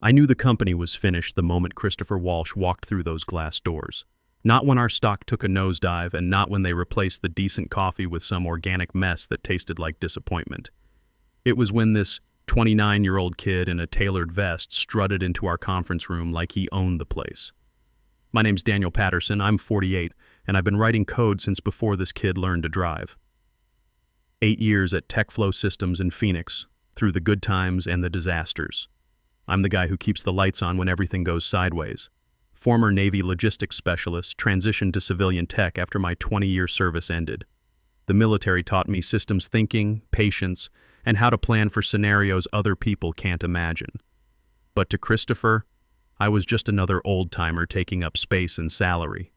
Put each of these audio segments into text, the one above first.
I knew the company was finished the moment Christopher Walsh walked through those glass doors. Not when our stock took a nosedive, and not when they replaced the decent coffee with some organic mess that tasted like disappointment. It was when this 29-year-old kid in a tailored vest strutted into our conference room like he owned the place. My name's Daniel Patterson, I'm 48, and I've been writing code since before this kid learned to drive. 8 years at TechFlow Systems in Phoenix, through the good times and the disasters. I'm the guy who keeps the lights on when everything goes sideways. Former Navy logistics specialist, transitioned to civilian tech after my 20-year service ended. The military taught me systems thinking, patience, and how to plan for scenarios other people can't imagine. But to Christopher, I was just another old-timer taking up space and salary.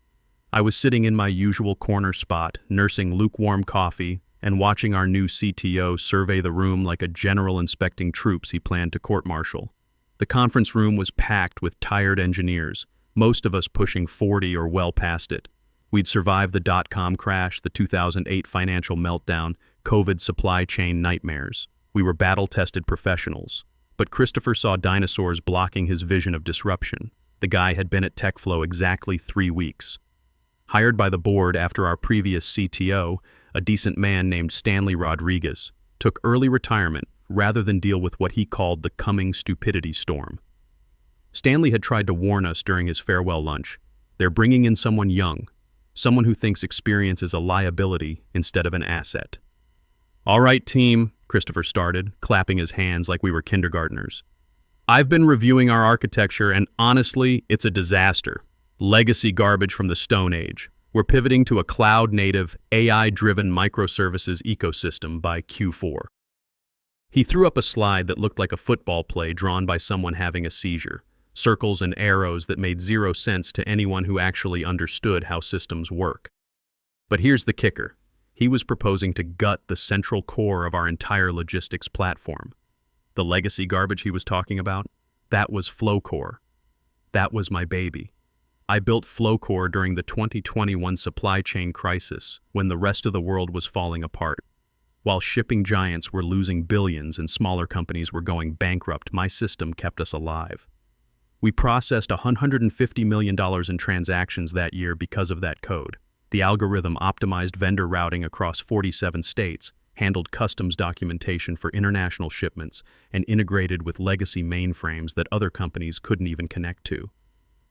I was sitting in my usual corner spot, nursing lukewarm coffee, and watching our new CTO survey the room like a general inspecting troops he planned to court-martial. The conference room was packed with tired engineers, most of us pushing 40 or well past it. We'd survived the dot-com crash, the 2008 financial meltdown, COVID supply chain nightmares. We were battle-tested professionals. But Christopher saw dinosaurs blocking his vision of disruption. The guy had been at TechFlow exactly 3 weeks. Hired by the board after our previous CTO, a decent man named Stanley Rodriguez, took early retirement rather than deal with what he called the coming stupidity storm. Stanley had tried to warn us during his farewell lunch. They're bringing in someone young, someone who thinks experience is a liability instead of an asset. "All right, team," Christopher started, clapping his hands like we were kindergartners. "I've been reviewing our architecture, and honestly, it's a disaster. Legacy garbage from the Stone Age. We're pivoting to a cloud-native, AI-driven microservices ecosystem by Q4. He threw up a slide that looked like a football play drawn by someone having a seizure. Circles and arrows that made zero sense to anyone who actually understood how systems work. But here's the kicker. He was proposing to gut the central core of our entire logistics platform. The legacy garbage he was talking about, that was Flowcore. That was my baby. I built Flowcore during the 2021 supply chain crisis, when the rest of the world was falling apart. While shipping giants were losing billions and smaller companies were going bankrupt, my system kept us alive. We processed $150 million in transactions that year because of that code. The algorithm optimized vendor routing across 47 states, handled customs documentation for international shipments, and integrated with legacy mainframes that other companies couldn't even connect to.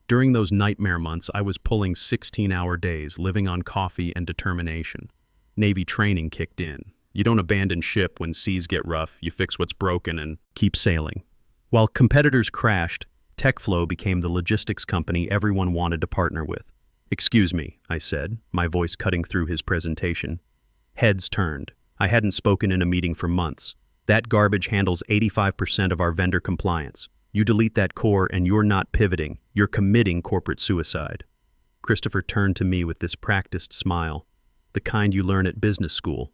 During those nightmare months, I was pulling 16-hour days, living on coffee and determination. Navy training kicked in. You don't abandon ship when seas get rough, you fix what's broken and keep sailing. While competitors crashed, TechFlow became the logistics company everyone wanted to partner with. "Excuse me," I said, my voice cutting through his presentation. Heads turned. I hadn't spoken in a meeting for months. "That garbage handles 85% of our vendor compliance. You delete that core and you're not pivoting, you're committing corporate suicide." Christopher turned to me with this practiced smile, the kind you learn at business school.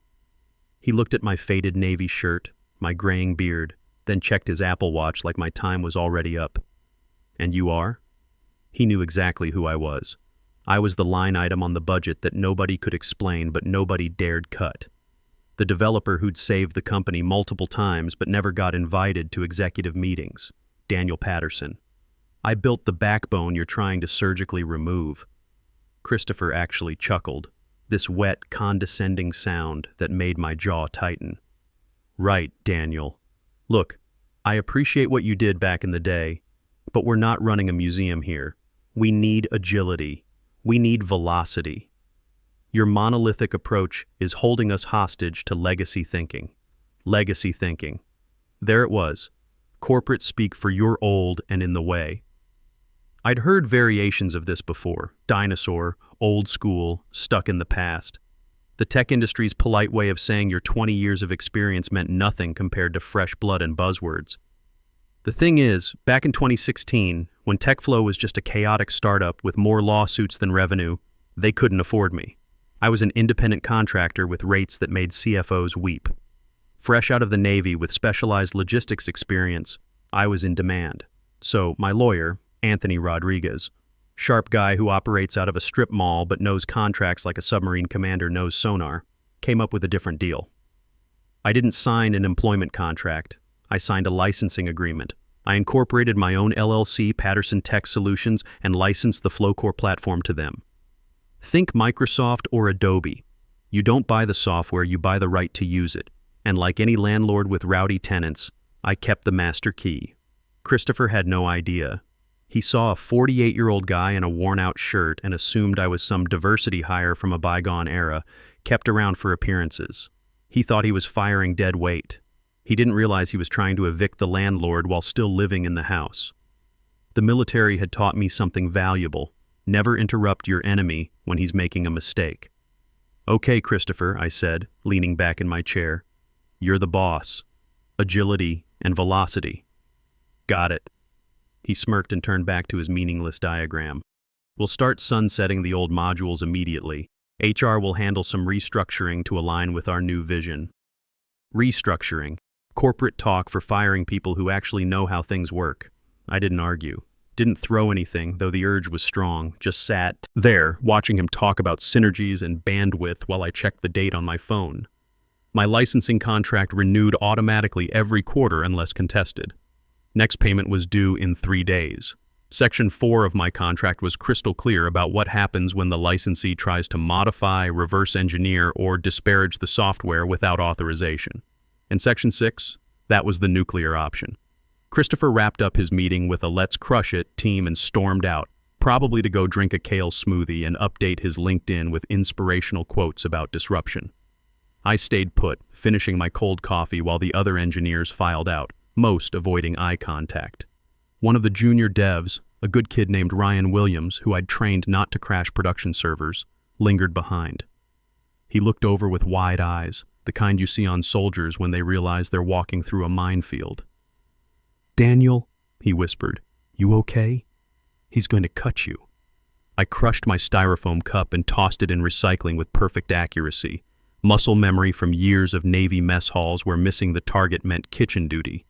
He looked at my faded navy shirt, my graying beard, then checked his Apple Watch like my time was already up. "And you are?" He knew exactly who I was. I was the line item on the budget that nobody could explain but nobody dared cut. The developer who'd saved the company multiple times but never got invited to executive meetings. Daniel Patterson. I built the backbone you're trying to surgically remove. Christopher actually chuckled, this wet, condescending sound that made my jaw tighten. "Right, Daniel. Look, I appreciate what you did back in the day, but we're not running a museum here. We need agility. We need velocity. Your monolithic approach is holding us hostage to legacy thinking." Legacy thinking. There it was. Corporate speak for you're old and in the way. I'd heard variations of this before. Dinosaur, old school, stuck in the past. The tech industry's polite way of saying your 20 years of experience meant nothing compared to fresh blood and buzzwords. The thing is, back in 2016, when TechFlow was just a chaotic startup with more lawsuits than revenue, they couldn't afford me. I was an independent contractor with rates that made CFOs weep. Fresh out of the Navy with specialized logistics experience, I was in demand. So my lawyer, Anthony Rodriguez, sharp guy who operates out of a strip mall but knows contracts like a submarine commander knows sonar, came up with a different deal. I didn't sign an employment contract. I signed a licensing agreement, I incorporated my own LLC, Patterson Tech Solutions, and licensed the Flowcore platform to them. Think Microsoft or Adobe. You don't buy the software, you buy the right to use it. And like any landlord with rowdy tenants, I kept the master key. Christopher had no idea. He saw a 48-year-old guy in a worn-out shirt and assumed I was some diversity hire from a bygone era, kept around for appearances. He thought he was firing dead weight. He didn't realize he was trying to evict the landlord while still living in the house. The military had taught me something valuable. Never interrupt your enemy when he's making a mistake. Okay, Christopher, I said, leaning back in my chair. You're the boss. Agility and velocity. Got it. He smirked and turned back to his meaningless diagram. We'll start sunsetting the old modules immediately. HR will handle some restructuring to align with our new vision. Restructuring. Corporate talk for firing people who actually know how things work. I didn't argue. Didn't throw anything, though the urge was strong. Just sat there, watching him talk about synergies and bandwidth while I checked the date on my phone. My licensing contract renewed automatically every quarter unless contested. Next payment was due in 3 days. Section 4 of my contract was crystal clear about what happens when the licensee tries to modify, reverse engineer, or disparage the software without authorization. And Section 6, that was the nuclear option. Christopher wrapped up his meeting with a "let's crush it" team and stormed out, probably to go drink a kale smoothie and update his LinkedIn with inspirational quotes about disruption. I stayed put, finishing my cold coffee while the other engineers filed out, most avoiding eye contact. One of the junior devs, a good kid named Ryan Williams, who I'd trained not to crash production servers, lingered behind. He looked over with wide eyes, the kind you see on soldiers when they realize they're walking through a minefield. "Daniel," he whispered, "you okay? He's going to cut you." I crushed my styrofoam cup and tossed it in recycling with perfect accuracy, muscle memory from years of Navy mess halls where missing the target meant kitchen duty.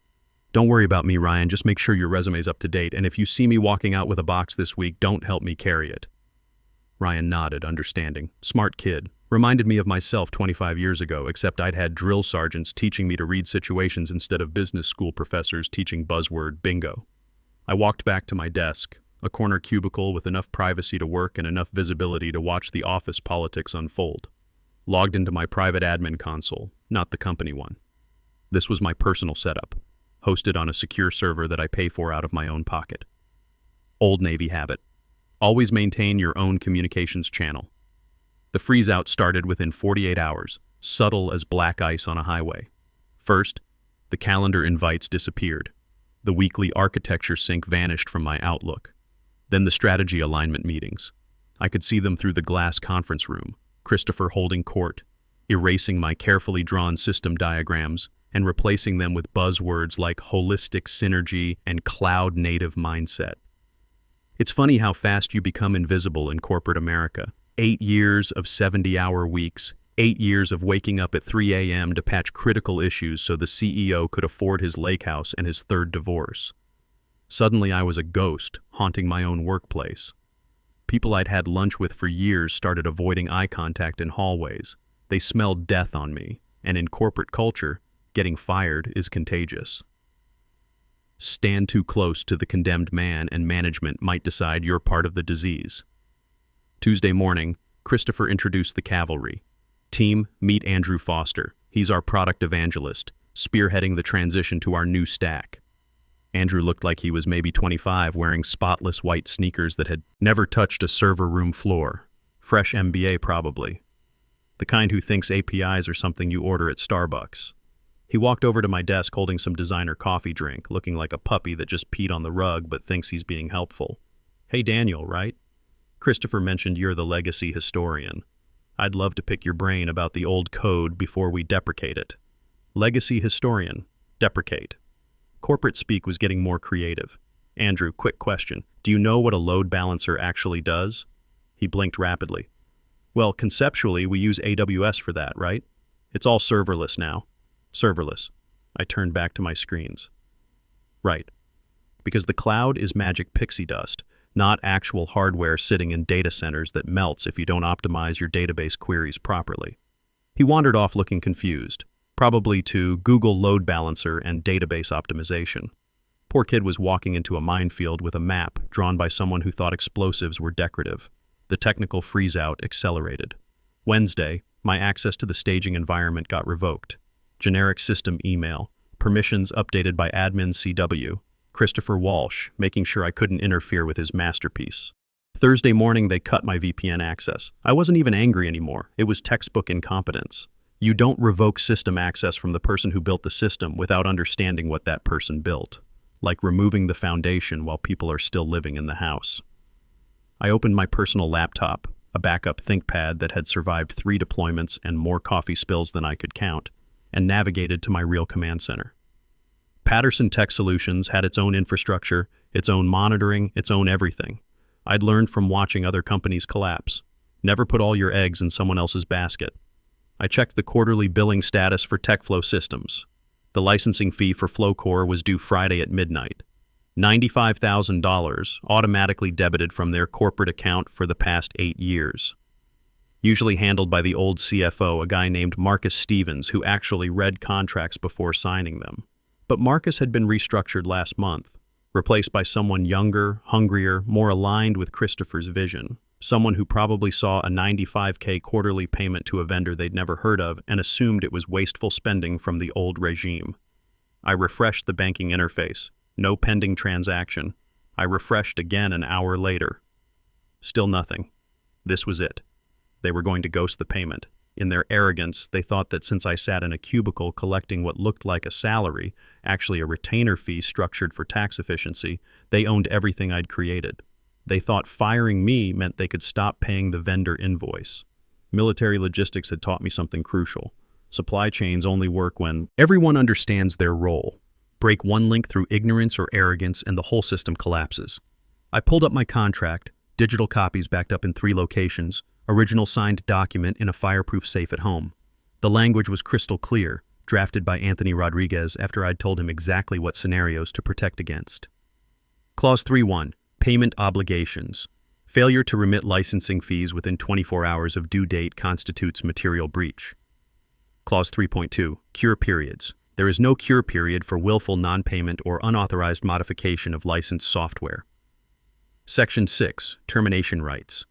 "Don't worry about me, Ryan, just make sure your resume's up to date, and if you see me walking out with a box this week, don't help me carry it." Ryan nodded, understanding. Smart kid. Reminded me of myself 25 years ago, except I'd had drill sergeants teaching me to read situations instead of business school professors teaching buzzword bingo. I walked back to my desk, a corner cubicle with enough privacy to work and enough visibility to watch the office politics unfold. Logged into my private admin console, not the company one. This was my personal setup, hosted on a secure server that I pay for out of my own pocket. Old Navy habit. Always maintain your own communications channel. The freeze-out started within 48 hours, subtle as black ice on a highway. First, the calendar invites disappeared. The weekly architecture sync vanished from my Outlook. Then the strategy alignment meetings. I could see them through the glass conference room, Christopher holding court, erasing my carefully drawn system diagrams and replacing them with buzzwords like holistic synergy and cloud-native mindset. It's funny how fast you become invisible in corporate America. 8 years of 70-hour weeks, 8 years of waking up at 3 a.m. to patch critical issues so the CEO could afford his lake house and his third divorce. Suddenly I was a ghost, haunting my own workplace. People I'd had lunch with for years started avoiding eye contact in hallways. They smelled death on me, and in corporate culture, getting fired is contagious. Stand too close to the condemned man and management might decide you're part of the disease. Tuesday morning, Christopher introduced the cavalry. "Team, meet Andrew Foster. He's our product evangelist, spearheading the transition to our new stack." Andrew looked like he was maybe 25, wearing spotless white sneakers that had never touched a server room floor. Fresh MBA, probably. The kind who thinks APIs are something you order at Starbucks. He walked over to my desk holding some designer coffee drink, looking like a puppy that just peed on the rug but thinks he's being helpful. "Hey, Daniel, right? Christopher mentioned you're the legacy historian. I'd love to pick your brain about the old code before we deprecate it." Legacy historian. Deprecate. Corporate speak was getting more creative. "Andrew, quick question. Do you know what a load balancer actually does?" He blinked rapidly. "Well, conceptually, we use AWS for that, right? It's all serverless now." "Serverless." I turned back to my screens. "Right. Because the cloud is magic pixie dust, not actual hardware sitting in data centers that melts if you don't optimize your database queries properly." He wandered off looking confused, probably to Google load balancer and database optimization. Poor kid was walking into a minefield with a map drawn by someone who thought explosives were decorative. The technical freeze-out accelerated. Wednesday, my access to the staging environment got revoked. Generic system email. Permissions updated by admin CW. Christopher Walsh, making sure I couldn't interfere with his masterpiece. Thursday morning, they cut my VPN access. I wasn't even angry anymore. It was textbook incompetence. You don't revoke system access from the person who built the system without understanding what that person built. Like removing the foundation while people are still living in the house. I opened my personal laptop, a backup ThinkPad that had survived 3 deployments and more coffee spills than I could count, and navigated to my real command center. Patterson Tech Solutions had its own infrastructure, its own monitoring, its own everything. I'd learned from watching other companies collapse. Never put all your eggs in someone else's basket. I checked the quarterly billing status for TechFlow Systems. The licensing fee for Flowcore was due Friday at midnight. $95,000 automatically debited from their corporate account for the past 8 years. Usually handled by the old CFO, a guy named Marcus Stevens, who actually read contracts before signing them. But Marcus had been restructured last month, replaced by someone younger, hungrier, more aligned with Christopher's vision. Someone who probably saw a $95K quarterly payment to a vendor they'd never heard of and assumed it was wasteful spending from the old regime. I refreshed the banking interface. No pending transaction. I refreshed again an hour later. Still nothing. This was it. They were going to ghost the payment. In their arrogance, they thought that since I sat in a cubicle collecting what looked like a salary, actually a retainer fee structured for tax efficiency, they owned everything I'd created. They thought firing me meant they could stop paying the vendor invoice. Military logistics had taught me something crucial. Supply chains only work when everyone understands their role. Break one link through ignorance or arrogance and the whole system collapses. I pulled up my contract, digital copies backed up in 3 locations, original signed document in a fireproof safe at home. The language was crystal clear, drafted by Anthony Rodriguez after I'd told him exactly what scenarios to protect against. Clause 3.1. Payment obligations. Failure to remit licensing fees within 24 hours of due date constitutes material breach. Clause 3.2. Cure periods. There is no cure period for willful non-payment or unauthorized modification of licensed software. Section 6. Termination rights.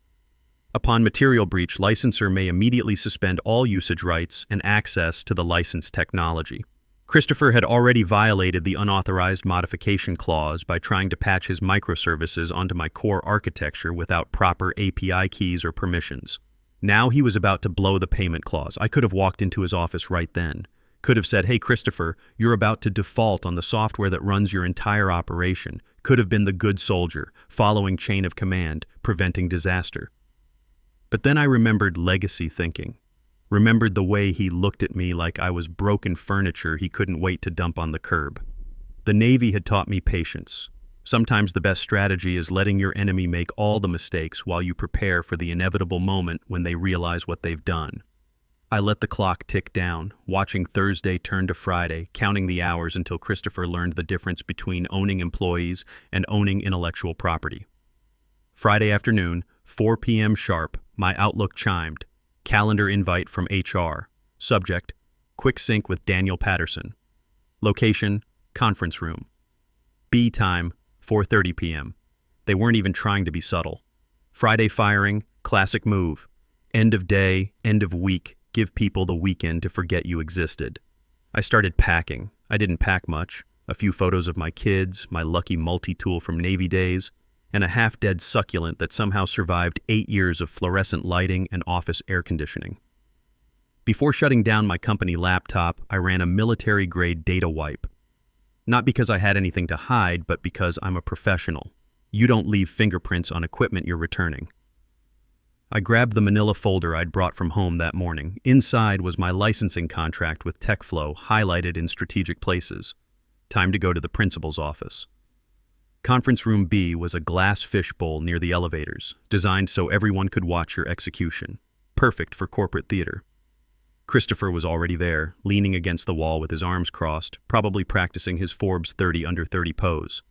Upon material breach, licensor may immediately suspend all usage rights and access to the licensed technology. Christopher had already violated the unauthorized modification clause by trying to patch his microservices onto my core architecture without proper API keys or permissions. Now he was about to blow the payment clause. I could have walked into his office right then. Could have said, "Hey, Christopher, you're about to default on the software that runs your entire operation." Could have been the good soldier, following chain of command, preventing disaster. But then I remembered legacy thinking. Remembered the way he looked at me like I was broken furniture he couldn't wait to dump on the curb. The Navy had taught me patience. Sometimes the best strategy is letting your enemy make all the mistakes while you prepare for the inevitable moment when they realize what they've done. I let the clock tick down, watching Thursday turn to Friday, counting the hours until Christopher learned the difference between owning employees and owning intellectual property. Friday afternoon, 4 p.m. sharp, my Outlook chimed. Calendar invite from HR. Subject, quick sync with Daniel Patterson. Location, conference room. B time, 4:30 p.m. They weren't even trying to be subtle. Friday firing, classic move. End of day, end of week, give people the weekend to forget you existed. I started packing. I didn't pack much. A few photos of my kids, my lucky multi-tool from Navy days, and a half-dead succulent that somehow survived 8 years of fluorescent lighting and office air conditioning. Before shutting down my company laptop, I ran a military-grade data wipe. Not because I had anything to hide, but because I'm a professional. You don't leave fingerprints on equipment you're returning. I grabbed the manila folder I'd brought from home that morning. Inside was my licensing contract with TechFlow, highlighted in strategic places. Time to go to the principal's office. Conference Room B was a glass fishbowl near the elevators, designed so everyone could watch your execution. Perfect for corporate theater. Christopher was already there, leaning against the wall with his arms crossed, probably practicing his Forbes 30 under 30 pose.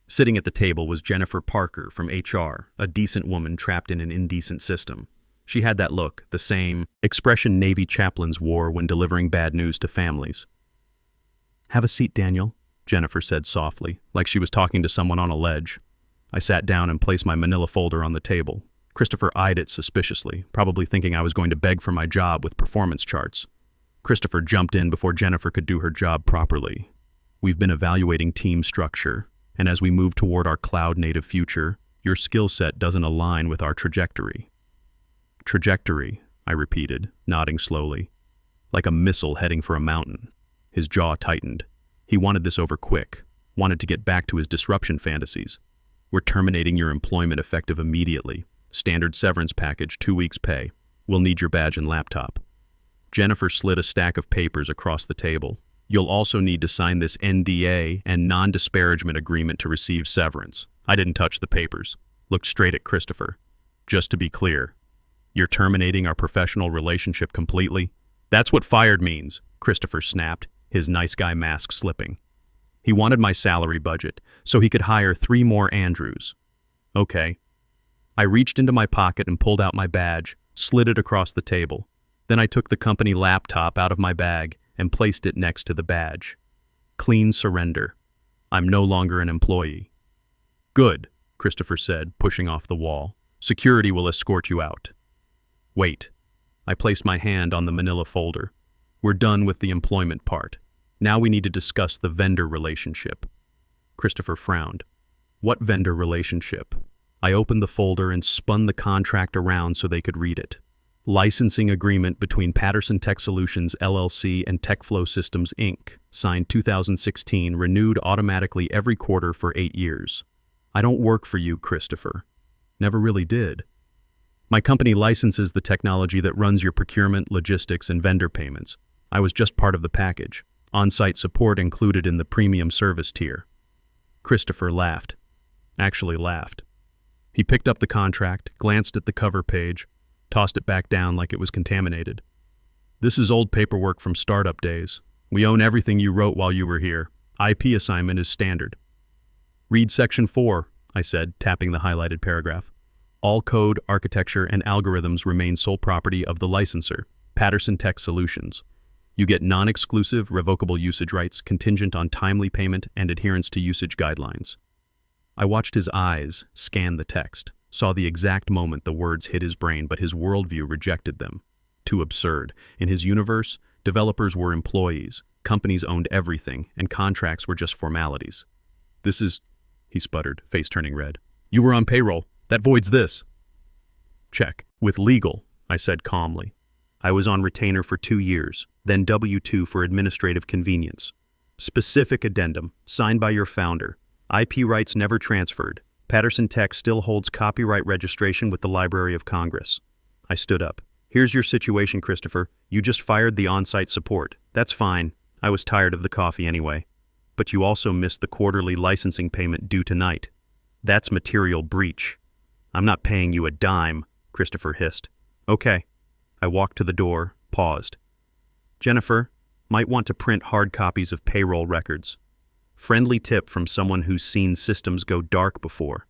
Sitting at the table was Jennifer Parker from HR, a decent woman trapped in an indecent system. She had that look, the same expression Navy chaplains wore when delivering bad news to families. "Have a seat, Daniel," Jennifer said softly, like she was talking to someone on a ledge. I sat down and placed my manila folder on the table. Christopher eyed it suspiciously, probably thinking I was going to beg for my job with performance charts. Christopher jumped in before Jennifer could do her job properly. We've been evaluating team structure, and as we move toward our cloud-native future, your skill set doesn't align with our trajectory. Trajectory, I repeated, nodding slowly. Like a missile heading for a mountain. His jaw tightened. He wanted this over quick, wanted to get back to his disruption fantasies. We're terminating your employment effective immediately. Standard severance package, 2 weeks pay. We'll need your badge and laptop. Jennifer slid a stack of papers across the table. You'll also need to sign this NDA and non-disparagement agreement to receive severance. I didn't touch the papers. Looked straight at Christopher. Just to be clear, you're terminating our professional relationship completely? That's what fired means, Christopher snapped, his nice guy mask slipping. He wanted my salary budget, so he could hire 3 more Andrews. Okay. I reached into my pocket and pulled out my badge, slid it across the table. Then I took the company laptop out of my bag and placed it next to the badge. Clean surrender. I'm no longer an employee. Good, Christopher said, pushing off the wall. Security will escort you out. Wait. I placed my hand on the manila folder. We're done with the employment part. Now we need to discuss the vendor relationship. Christopher frowned. What vendor relationship? I opened the folder and spun the contract around so they could read it. Licensing agreement between Patterson Tech Solutions, LLC and TechFlow Systems, Inc., signed 2016, renewed automatically every quarter for 8 years. I don't work for you, Christopher. Never really did. My company licenses the technology that runs your procurement, logistics, and vendor payments. I was just part of the package. On-site support included in the premium service tier. Christopher laughed. Actually laughed. He picked up the contract, glanced at the cover page, tossed it back down like it was contaminated. This is old paperwork from startup days. We own everything you wrote while you were here. IP assignment is standard. Read section 4, I said, tapping the highlighted paragraph. All code, architecture, and algorithms remain sole property of the licensor, Patterson Tech Solutions. You get non-exclusive, revocable usage rights contingent on timely payment and adherence to usage guidelines. I watched his eyes scan the text, saw the exact moment the words hit his brain, but his worldview rejected them. Too absurd. In his universe, developers were employees, companies owned everything, and contracts were just formalities. This is, he sputtered, face turning red. You were on payroll. That voids this. Check. With legal, I said calmly. I was on retainer for 2 years, then W-2 for administrative convenience. Specific addendum, signed by your founder. IP rights never transferred. Patterson Tech still holds copyright registration with the Library of Congress. I stood up. Here's your situation, Christopher. You just fired the on-site support. That's fine. I was tired of the coffee anyway. But you also missed the quarterly licensing payment due tonight. That's material breach. I'm not paying you a dime, Christopher hissed. Okay. I walked to the door, paused. Jennifer, might want to print hard copies of payroll records. Friendly tip from someone who's seen systems go dark before.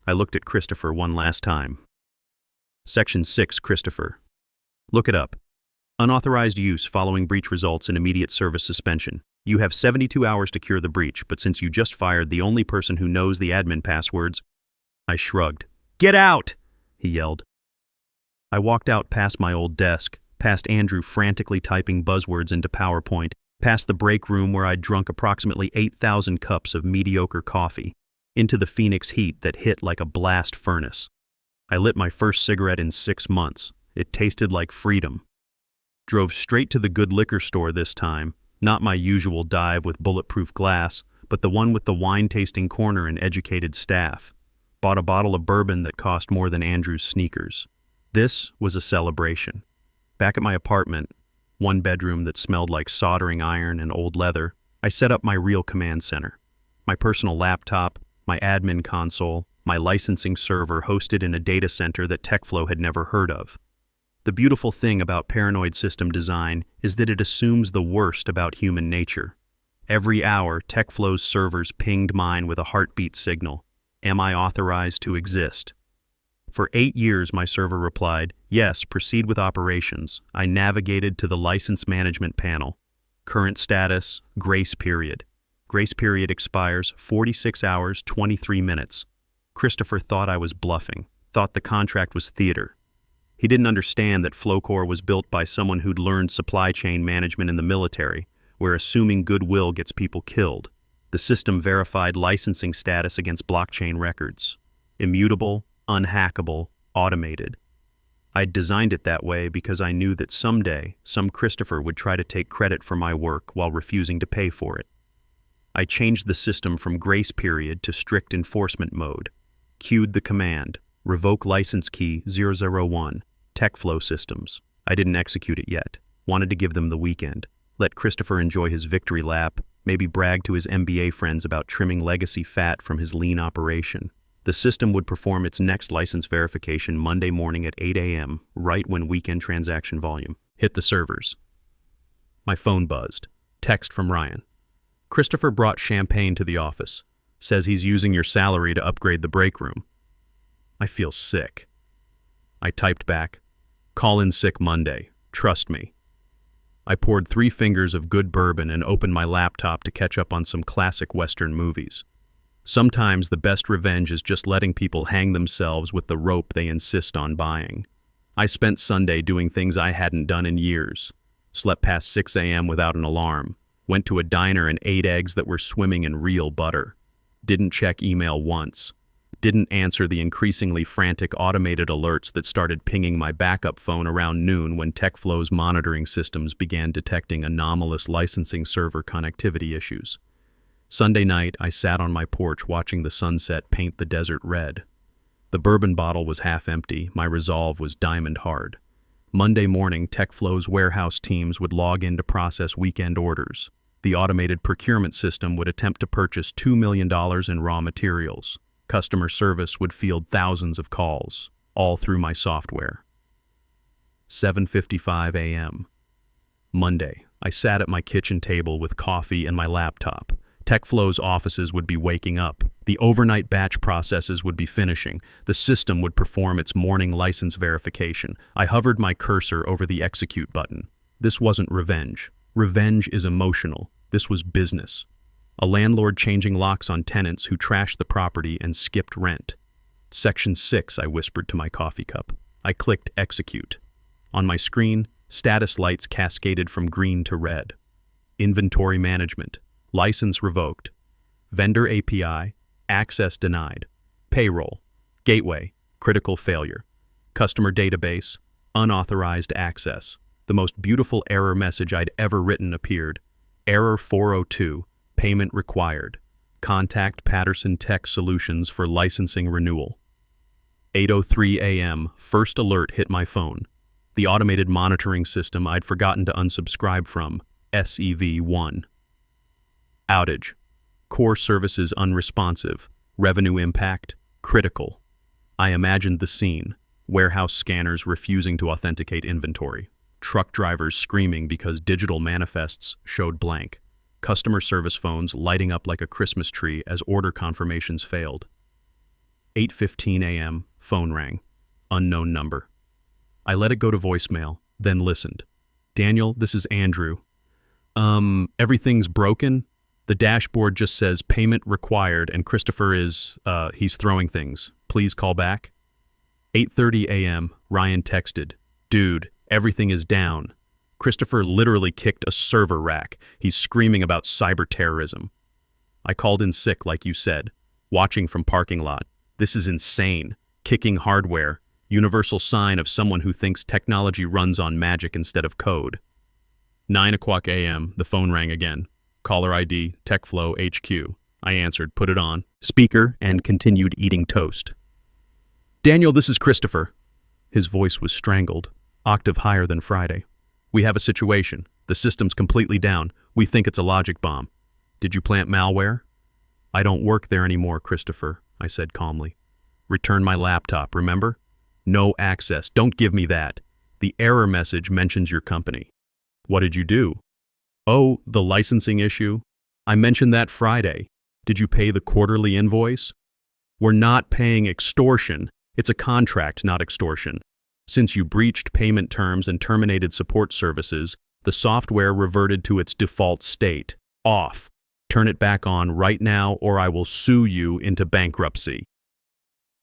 I looked at Christopher one last time. Section 6, Christopher. Look it up. Unauthorized use following breach results in immediate service suspension. You have 72 hours to cure the breach, but since you just fired the only person who knows the admin passwords, I shrugged. Get out! He yelled. I walked out past my old desk, past Andrew frantically typing buzzwords into PowerPoint, past the break room where I'd drunk approximately 8,000 cups of mediocre coffee, into the Phoenix heat that hit like a blast furnace. I lit my first cigarette in 6 months. It tasted like freedom. Drove straight to the good liquor store this time, not my usual dive with bulletproof glass, but the one with the wine-tasting corner and educated staff. Bought a bottle of bourbon that cost more than Andrew's sneakers. This was a celebration. Back at my apartment, one bedroom that smelled like soldering iron and old leather, I set up my real command center. My personal laptop, my admin console, my licensing server hosted in a data center that TechFlow had never heard of. The beautiful thing about paranoid system design is that it assumes the worst about human nature. Every hour, TechFlow's servers pinged mine with a heartbeat signal. Am I authorized to exist? For 8 years, my server replied, yes, proceed with operations. I navigated to the license management panel. Current status, grace period. Grace period expires 46 hours, 23 minutes. Christopher thought I was bluffing, thought the contract was theater. He didn't understand that Flowcore was built by someone who'd learned supply chain management in the military, where assuming goodwill gets people killed. The system verified licensing status against blockchain records. Immutable, unhackable, automated. I'd designed it that way because I knew that someday, some Christopher would try to take credit for my work while refusing to pay for it. I changed the system from grace period to strict enforcement mode. Queued the command, revoke license key 001, TechFlow systems. I didn't execute it yet. Wanted to give them the weekend. Let Christopher enjoy his victory lap, maybe brag to his MBA friends about trimming legacy fat from his lean operation. The system would perform its next license verification Monday morning at 8 a.m., right when weekend transaction volume hit the servers. My phone buzzed. Text from Ryan. Christopher brought champagne to the office. Says he's using your salary to upgrade the break room. I feel sick. I typed back, call in sick Monday. Trust me. I poured 3 fingers of good bourbon and opened my laptop to catch up on some classic Western movies. Sometimes the best revenge is just letting people hang themselves with the rope they insist on buying. I spent Sunday doing things I hadn't done in years. Slept past 6 a.m. without an alarm. Went to a diner and ate eggs that were swimming in real butter. Didn't check email once. Didn't answer the increasingly frantic automated alerts that started pinging my backup phone around noon when TechFlow's monitoring systems began detecting anomalous licensing server connectivity issues. Sunday night, I sat on my porch watching the sunset paint the desert red. The bourbon bottle was half empty, my resolve was diamond hard. Monday morning, TechFlow's warehouse teams would log in to process weekend orders. The automated procurement system would attempt to purchase $2 million in raw materials. Customer service would field thousands of calls, all through my software. 7:55 a.m. Monday, I sat at my kitchen table with coffee and my laptop. TechFlow's offices would be waking up. The overnight batch processes would be finishing. The system would perform its morning license verification. I hovered my cursor over the execute button. This wasn't revenge. Revenge is emotional. This was business. A landlord changing locks on tenants who trashed the property and skipped rent. Section 6, I whispered to my coffee cup. I clicked execute. On my screen, status lights cascaded from green to red. Inventory management. License revoked. Vendor API. Access denied. Payroll. Gateway. Critical failure. Customer database. Unauthorized access. The most beautiful error message I'd ever written appeared. Error 402. Payment required. Contact Patterson Tech Solutions for licensing renewal. 8:03 a.m. First alert hit my phone. The automated monitoring system I'd forgotten to unsubscribe from. SEV1. Outage. Core services unresponsive. Revenue impact critical. I imagined the scene. Warehouse scanners refusing to authenticate inventory. Truck drivers screaming because digital manifests showed blank. Customer service phones lighting up like a Christmas tree as order confirmations failed. 8:15 a.m. Phone rang. Unknown number. I let it go to voicemail, then listened. Daniel, this is Andrew. Everything's broken? The dashboard just says payment required and Christopher he's throwing things. Please call back. 8:30 a.m. Ryan texted. Dude, everything is down. Christopher literally kicked a server rack. He's screaming about cyber terrorism. I called in sick like you said. Watching from parking lot. This is insane. Kicking hardware. Universal sign of someone who thinks technology runs on magic instead of code. 9 o'clock a.m. The phone rang again. Caller ID, TechFlow HQ. I answered, put it on speaker, and continued eating toast. Daniel, this is Christopher. His voice was strangled, octave higher than Friday. We have a situation. The system's completely down. We think it's a logic bomb. Did you plant malware? I don't work there anymore, Christopher, I said calmly. Return my laptop, remember? No access. Don't give me that. The error message mentions your company. What did you do? Oh, the licensing issue. I mentioned that Friday. Did you pay the quarterly invoice? We're not paying extortion. It's a contract, not extortion. Since you breached payment terms and terminated support services, the software reverted to its default state, off. Turn it back on right now or I will sue you into bankruptcy.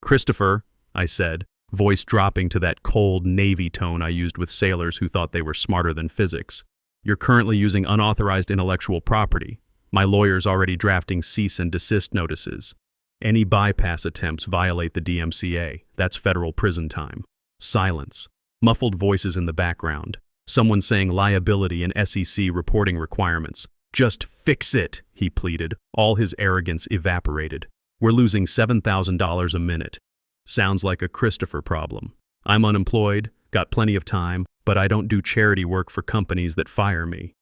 Christopher, I said, voice dropping to that cold Navy tone I used with sailors who thought they were smarter than physics. You're currently using unauthorized intellectual property. My lawyer's already drafting cease and desist notices. Any bypass attempts violate the DMCA. That's federal prison time. Silence. Muffled voices in the background. Someone saying liability and SEC reporting requirements. Just fix it, he pleaded. All his arrogance evaporated. We're losing $7,000 a minute. Sounds like a Christopher problem. I'm unemployed, got plenty of time, but I don't do charity work for companies that fire me.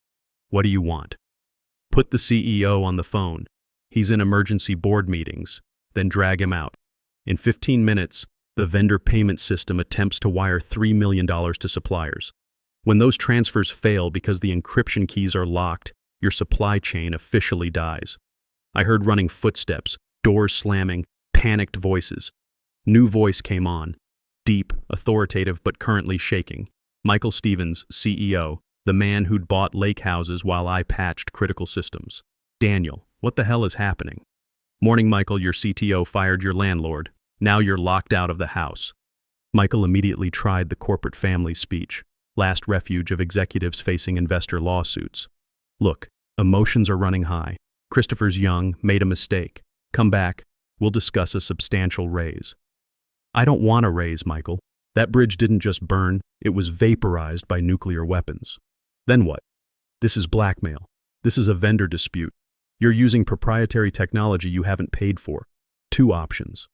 What do you want? Put the CEO on the phone. He's in emergency board meetings. Then drag him out. In 15 minutes, the vendor payment system attempts to wire $3 million to suppliers. When those transfers fail because the encryption keys are locked, your supply chain officially dies. I heard running footsteps, doors slamming, panicked voices. New voice came on, deep, authoritative, but currently shaking. Michael Stevens, CEO, the man who'd bought lake houses while I patched critical systems. Daniel, what the hell is happening? Morning, Michael, your CTO fired your landlord. Now you're locked out of the house. Michael immediately tried the corporate family speech, last refuge of executives facing investor lawsuits. Look, emotions are running high. Christopher's young, made a mistake. Come back, we'll discuss a substantial raise. I don't want a raise, Michael. That bridge didn't just burn, it was vaporized by nuclear weapons. Then what? This is blackmail. This is a vendor dispute. You're using proprietary technology you haven't paid for. 2 options.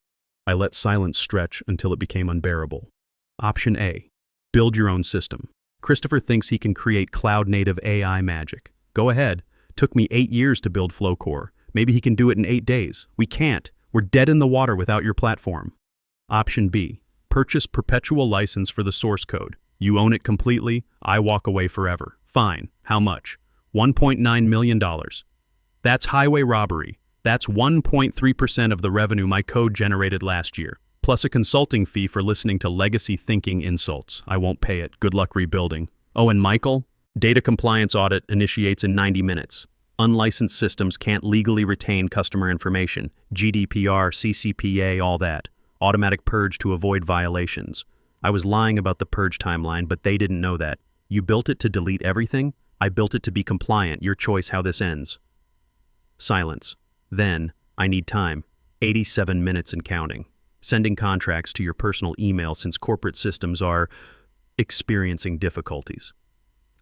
I let silence stretch until it became unbearable. Option A. Build your own system. Christopher thinks he can create cloud-native AI magic. Go ahead. Took me 8 years to build Flowcore. Maybe he can do it in 8 days. We can't. We're dead in the water without your platform. Option B. Purchase perpetual license for the source code. You own it completely, I walk away forever. Fine. How much? $1.9 million. That's highway robbery. That's 1.3% of the revenue my code generated last year, plus a consulting fee for listening to legacy thinking insults. I won't pay it. Good luck rebuilding. Oh, and Michael? Data compliance audit initiates in 90 minutes. Unlicensed systems can't legally retain customer information. GDPR, CCPA, all that. Automatic purge to avoid violations. I was lying about the purge timeline, but they didn't know that. You built it to delete everything? I built it to be compliant. Your choice how this ends. Silence. Then, I need time. 87 minutes and counting. Sending contracts to your personal email since corporate systems are experiencing difficulties.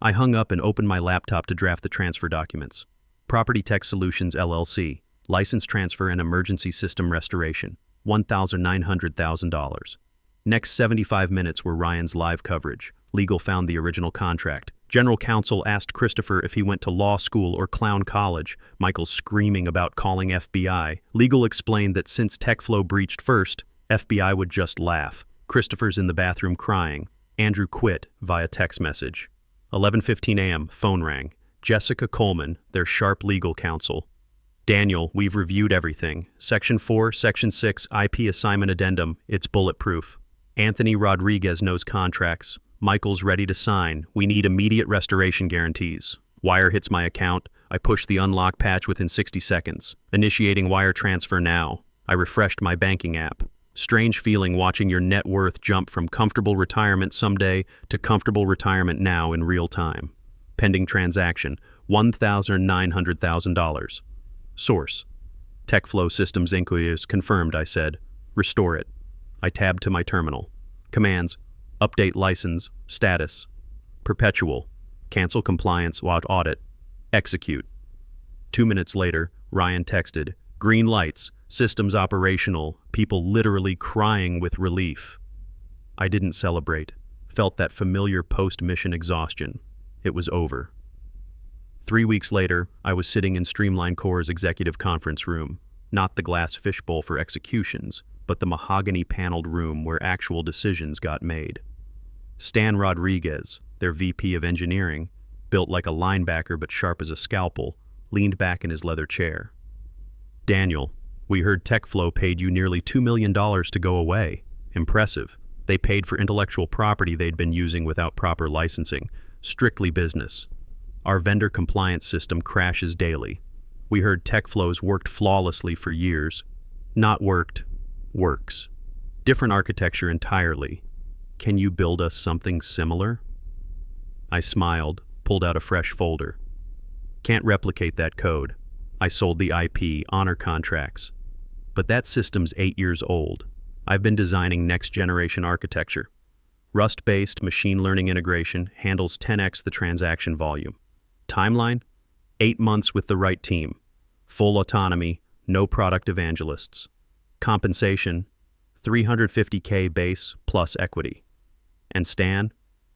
I hung up and opened my laptop to draft the transfer documents. Property Tech Solutions LLC, license transfer and emergency system restoration, $1,900,000. Next 75 minutes were Ryan's live coverage. Legal found the original contract. General counsel asked Christopher if he went to law school or clown college. Michael screaming about calling FBI. Legal explained that since TechFlow breached first, FBI would just laugh. Christopher's in the bathroom crying. Andrew quit via text message. 11:15 a.m., phone rang. Jessica Coleman, their sharp legal counsel. Daniel, we've reviewed everything. Section 4, Section 6, IP assignment addendum, it's bulletproof. Anthony Rodriguez knows contracts. Michael's ready to sign. We need immediate restoration guarantees. Wire hits my account. I push the unlock patch within 60 seconds. Initiating wire transfer now. I refreshed my banking app. Strange feeling watching your net worth jump from comfortable retirement someday to comfortable retirement now in real time. Pending transaction, $1,900,000. Source. TechFlow Systems Inc. is confirmed, I said. Restore it. I tabbed to my terminal. Commands. Update license. Status. Perpetual. Cancel compliance while audit. Execute. 2 minutes later, Ryan texted. Green lights. Systems operational. People literally crying with relief. I didn't celebrate. Felt that familiar post-mission exhaustion. It was over. 3 weeks later, I was sitting in Streamline Core's executive conference room. Not the glass fishbowl for executions, but the mahogany-paneled room where actual decisions got made. Stan Rodriguez, their VP of engineering, built like a linebacker but sharp as a scalpel, leaned back in his leather chair. Daniel, we heard TechFlow paid you nearly $2 million to go away. Impressive. They paid for intellectual property they'd been using without proper licensing. Strictly business. Our vendor compliance system crashes daily. We heard tech flows worked flawlessly for years. Not worked, works. Different architecture entirely. Can you build us something similar? I smiled, pulled out a fresh folder. Can't replicate that code. I sold the IP, honor contracts. But that system's 8 years old. I've been designing next-generation architecture. Rust-based machine learning integration handles 10x the transaction volume. Timeline? 8 months with the right team. Full autonomy, no product evangelists. Compensation? $350K base plus equity. And Stan?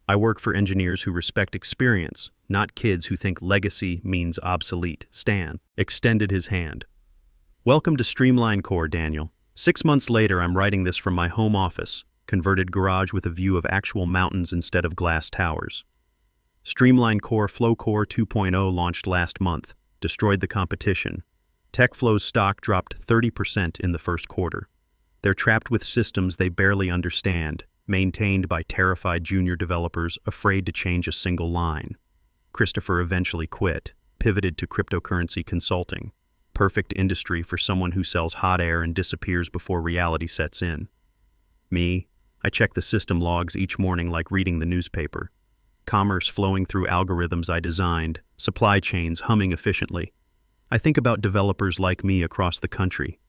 I work for engineers who respect experience, not kids who think legacy means obsolete. Stan extended his hand. Welcome to Streamline Core, Daniel. 6 months later, I'm writing this from my home office, converted garage with a view of actual mountains instead of glass towers. Streamline Core Flow Core 2.0 launched last month, destroyed the competition. TechFlow's stock dropped 30% in the first quarter. They're trapped with systems they barely understand, maintained by terrified junior developers afraid to change a single line. Christopher eventually quit, pivoted to cryptocurrency consulting. Perfect industry for someone who sells hot air and disappears before reality sets in. Me, I check the system logs each morning like reading the newspaper. Commerce flowing through algorithms I designed, supply chains humming efficiently. I think about developers like me across the country.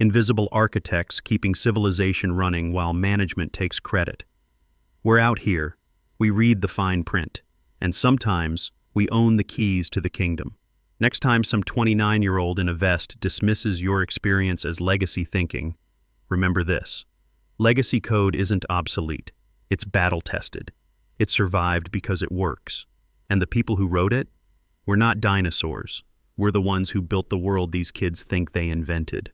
Invisible architects keeping civilization running while management takes credit. We're out here. We read the fine print. And sometimes, we own the keys to the kingdom. Next time some 29-year-old in a vest dismisses your experience as legacy thinking, remember this. Legacy code isn't obsolete. It's battle-tested. It survived because it works. And the people who wrote it? We're not dinosaurs. We're the ones who built the world these kids think they invented.